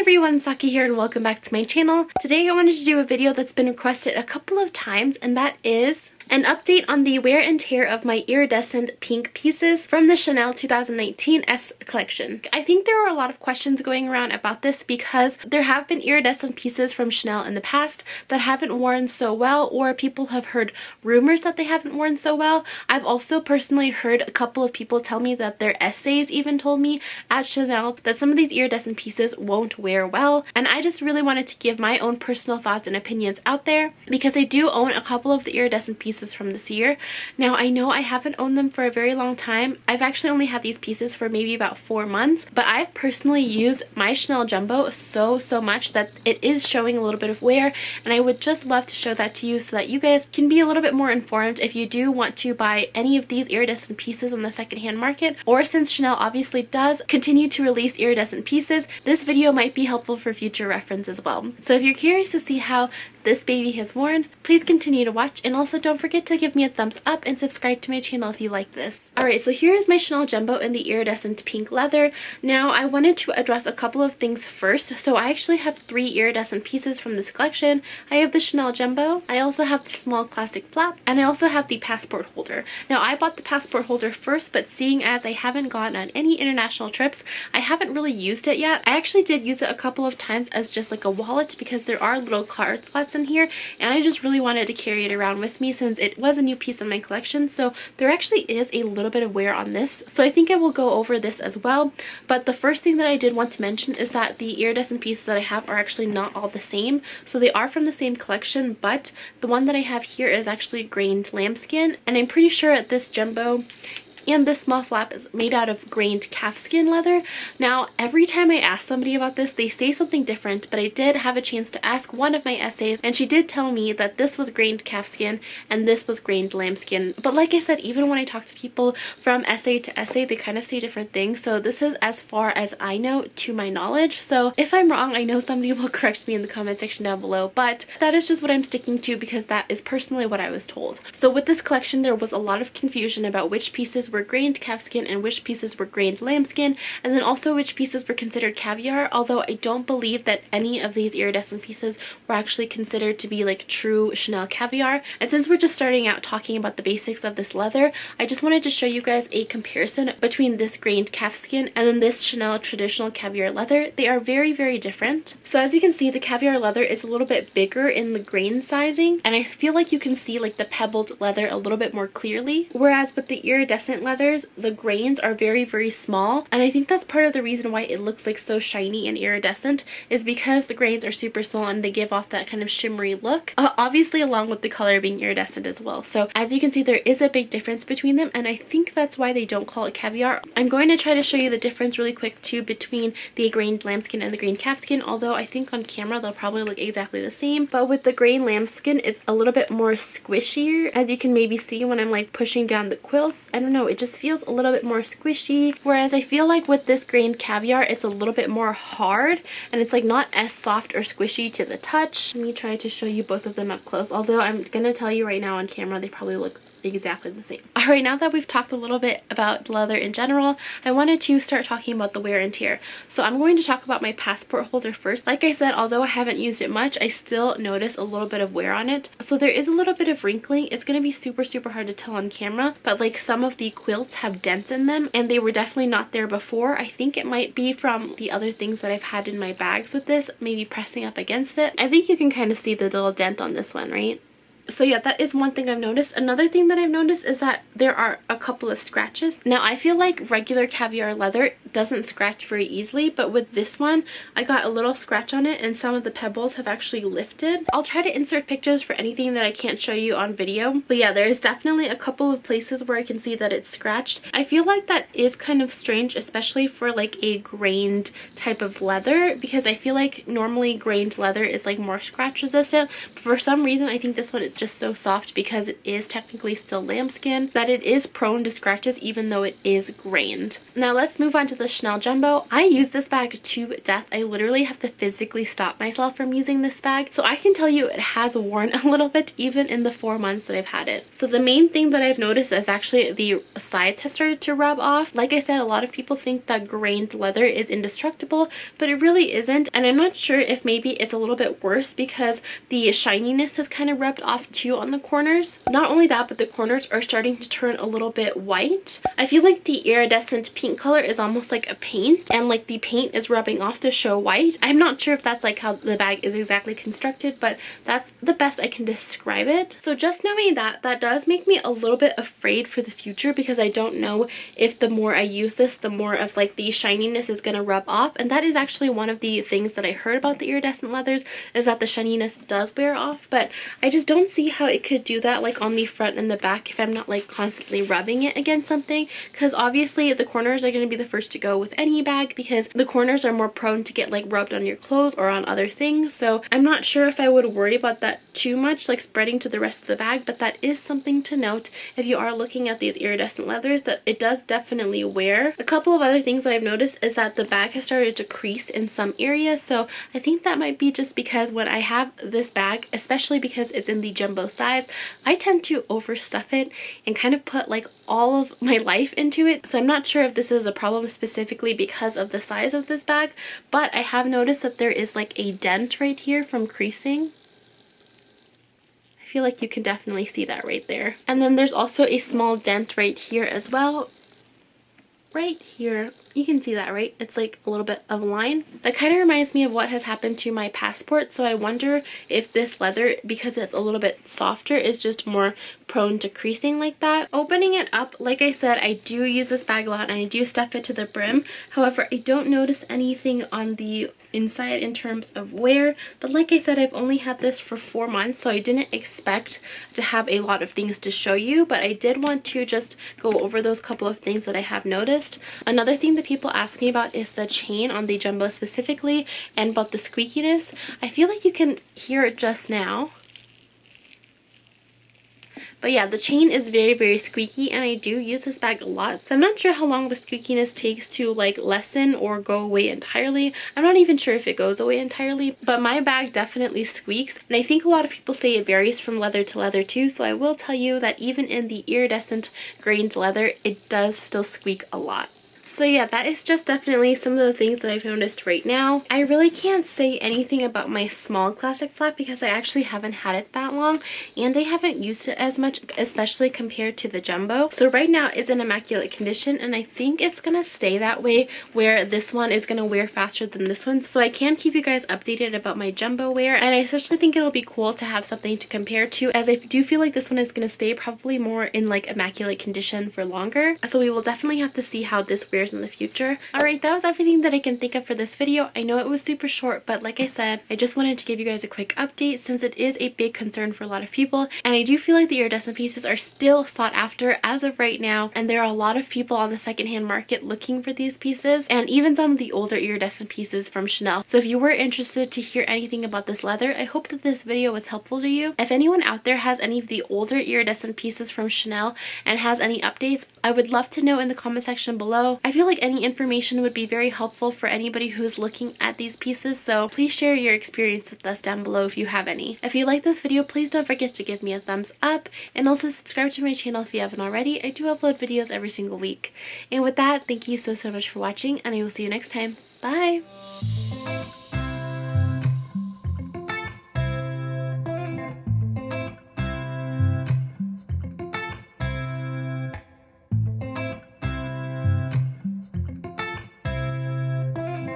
everyone, Saki here and welcome back to my channel. Today I wanted to do a video that's been requested a couple of times, and that is an update on the wear and tear of my iridescent pink pieces from the Chanel 2019 S collection. I think there were a lot of questions going around about this because there have been iridescent pieces from Chanel in the past that haven't worn so well, or people have heard rumors that they haven't worn so well. I've also personally heard a couple of people tell me that their essays even told me at Chanel that some of these iridescent pieces won't wear well, and I just really wanted to give my own personal thoughts and opinions out there because I do own a couple of the iridescent pieces from this year. Now, I know I haven't owned them for a very long time. I've actually only had these pieces for maybe about 4 months, but I've personally used my Chanel Jumbo so much that it is showing a little bit of wear, and I would just love to show that to you so that you guys can be a little bit more informed if you do want to buy any of these iridescent pieces on the secondhand market, or since Chanel obviously does continue to release iridescent pieces, this video might be helpful for future reference as well. So if you're curious to see how this baby has worn, please continue to watch, and also don't forget to give me a thumbs up and subscribe to my channel if you like this. Alright, so here is my Chanel Jumbo in the iridescent pink leather. Now, I wanted to address a couple of things first. So I actually have 3 iridescent pieces from this collection. I have the Chanel Jumbo, I also have the small classic flap, and I also have the passport holder. Now, I bought the passport holder first, but seeing as I haven't gone on any international trips, I haven't really used it yet. I actually did use it a couple of times as just like a wallet because there are little card slots in here, and I just really wanted to carry it around with me since it was a new piece in my collection. So there actually is a little bit of wear on this, so I think I will go over this as well. But the first thing that I did want to mention is that the iridescent pieces that I have are actually not all the same. So they are from the same collection, but the one that I have here is actually grained lambskin, and I'm pretty sure this Jumbo and this small flap is made out of grained calfskin leather. Now, every time I ask somebody about this, they say something different, but I did have a chance to ask one of my essays, and she did tell me that this was grained calfskin and this was grained lambskin. But like I said, even when I talk to people from essay to essay, they kind of say different things. So this is as far as I know to my knowledge. So if I'm wrong, I know somebody will correct me in the comment section down below, but that is just what I'm sticking to because that is personally what I was told. So with this collection, there was a lot of confusion about which pieces were grained calfskin and which pieces were grained lambskin, and then also which pieces were considered caviar, although I don't believe that any of these iridescent pieces were actually considered to be like true Chanel caviar. And since we're just starting out talking about the basics of this leather, I just wanted to show you guys a comparison between this grained calfskin and then this Chanel traditional caviar leather. They are very different. So as you can see, the caviar leather is a little bit bigger in the grain sizing, and I feel like you can see like the pebbled leather a little bit more clearly, whereas with the iridescent leathers, the grains are very small, and I think that's part of the reason why it looks like so shiny and iridescent, is because the grains are super small and they give off that kind of shimmery look, obviously along with the color being iridescent as well. So as you can see, there is a big difference between them, and I think that's why they don't call it caviar. I'm going to try to show you the difference really quick too between the grained lambskin and the grained calfskin, although I think on camera they'll probably look exactly the same. But with the grained lambskin, it's a little bit more squishier, as you can maybe see when I'm like pushing down the quilts. I don't know, it just feels a little bit more squishy, whereas I feel like with this grained caviar, it's a little bit more hard and it's like not as soft or squishy to the touch. Let me try to show you both of them up close, although I'm gonna tell you right now on camera they probably look exactly the same. Alright, now that we've talked a little bit about leather in general, I wanted to start talking about the wear and tear. So I'm going to talk about my passport holder first. Like I said, although I haven't used it much, I still notice a little bit of wear on it. So there is a little bit of wrinkling. It's going to be super hard to tell on camera, but like some of the quilts have dents in them, and they were definitely not there before. I think it might be from the other things that I've had in my bags with this, maybe pressing up against it. I think you can kind of see the little dent on this one, right? So yeah, that is one thing I've noticed. Another thing that I've noticed is that there are a couple of scratches. Now, I feel like regular caviar leather doesn't scratch very easily, but with this one, I got a little scratch on it and some of the pebbles have actually lifted. I'll try to insert pictures for anything that I can't show you on video. But yeah, there is definitely a couple of places where I can see that it's scratched. I feel like that is kind of strange, especially for like a grained type of leather, because I feel like normally grained leather is like more scratch resistant. But for some reason, I think this one is just so soft because it is technically still lambskin that it is prone to scratches even though it is grained. Now let's move on to the Chanel Jumbo. I use this bag to death. I literally have to physically stop myself from using this bag. So I can tell you it has worn a little bit even in the 4 months that I've had it. So the main thing that I've noticed is actually the sides have started to rub off. Like I said, a lot of people think that grained leather is indestructible, but it really isn't. And I'm not sure if maybe it's a little bit worse because the shininess has kind of rubbed off too on the corners. Not only that, but the corners are starting to turn a little bit white. I feel like the iridescent pink color is almost like a paint, and like the paint is rubbing off to show white. I'm not sure if that's like how the bag is exactly constructed, but that's the best I can describe it. So just knowing that, that does make me a little bit afraid for the future because I don't know if the more I use this, the more of like the shininess is going to rub off. And that is actually one of the things that I heard about the iridescent leathers, is that the shininess does wear off, but I just don't see how it could do that like on the front and the back if I'm not like constantly rubbing it against something, because obviously the corners are going to be the first to go with any bag because the corners are more prone to get like rubbed on your clothes or on other things. So I'm not sure if I would worry about that too much, like spreading to the rest of the bag, but that is something to note if you are looking at these iridescent leathers, that it does definitely wear. A couple of other things that I've noticed is that the bag has started to crease in some areas, so I think that might be just because when I have this bag, especially because it's in the jumbo size, I tend to overstuff it and kind of put like all of my life into it. So I'm not sure if this is a problem specifically because of the size of this bag, but I have noticed that there is like a dent right here from creasing. I feel like you can definitely see that right there. And then there's also a small dent right here as well. Right here. You can see that, right? It's like a little bit of a line. That kind of reminds me of what has happened to my passport. So I wonder if this leather, because it's a little bit softer, is just more prone to creasing like that. Opening it up, like I said, I do use this bag a lot and I do stuff it to the brim. However, I don't notice anything on the inside in terms of wear, but like I said, I've only had this for 4 months, so I didn't expect to have a lot of things to show you, but I did want to just go over those couple of things that I have noticed. Another thing that people ask me about is the chain on the jumbo specifically, and about the squeakiness. I feel like you can hear it just now. But yeah, the chain is very, very squeaky, and I do use this bag a lot. So I'm not sure how long the squeakiness takes to like lessen or go away entirely. I'm not even sure if it goes away entirely, but my bag definitely squeaks. And I think a lot of people say it varies from leather to leather too. So I will tell you that even in the iridescent grained leather, it does still squeak a lot. So yeah, that is just definitely some of the things that I've noticed right now. I really can't say anything about my small classic flat because I actually haven't had it that long and I haven't used it as much, especially compared to the jumbo. So right now it's in immaculate condition, and I think it's gonna stay that way, where this one is gonna wear faster than this one. So I can keep you guys updated about my jumbo wear, and I especially think it'll be cool to have something to compare to, as I do feel like this one is gonna stay probably more in like immaculate condition for longer. So we will definitely have to see how this wears in the future. Alright, that was everything that I can think of for this video. I know it was super short, but like I said, I just wanted to give you guys a quick update since it is a big concern for a lot of people, and I do feel like the iridescent pieces are still sought after as of right now, and there are a lot of people on the secondhand market looking for these pieces, and even some of the older iridescent pieces from Chanel. So if you were interested to hear anything about this leather, I hope that this video was helpful to you. If anyone out there has any of the older iridescent pieces from Chanel and has any updates, I would love to know in the comment section below. I feel like any information would be very helpful for anybody who's looking at these pieces, so please share your experience with us down below if you have any. If you like this video, please don't forget to give me a thumbs up, and also subscribe to my channel if you haven't already. I do upload videos every single week. And with that, thank you so much for watching, and I will see you next time. Bye!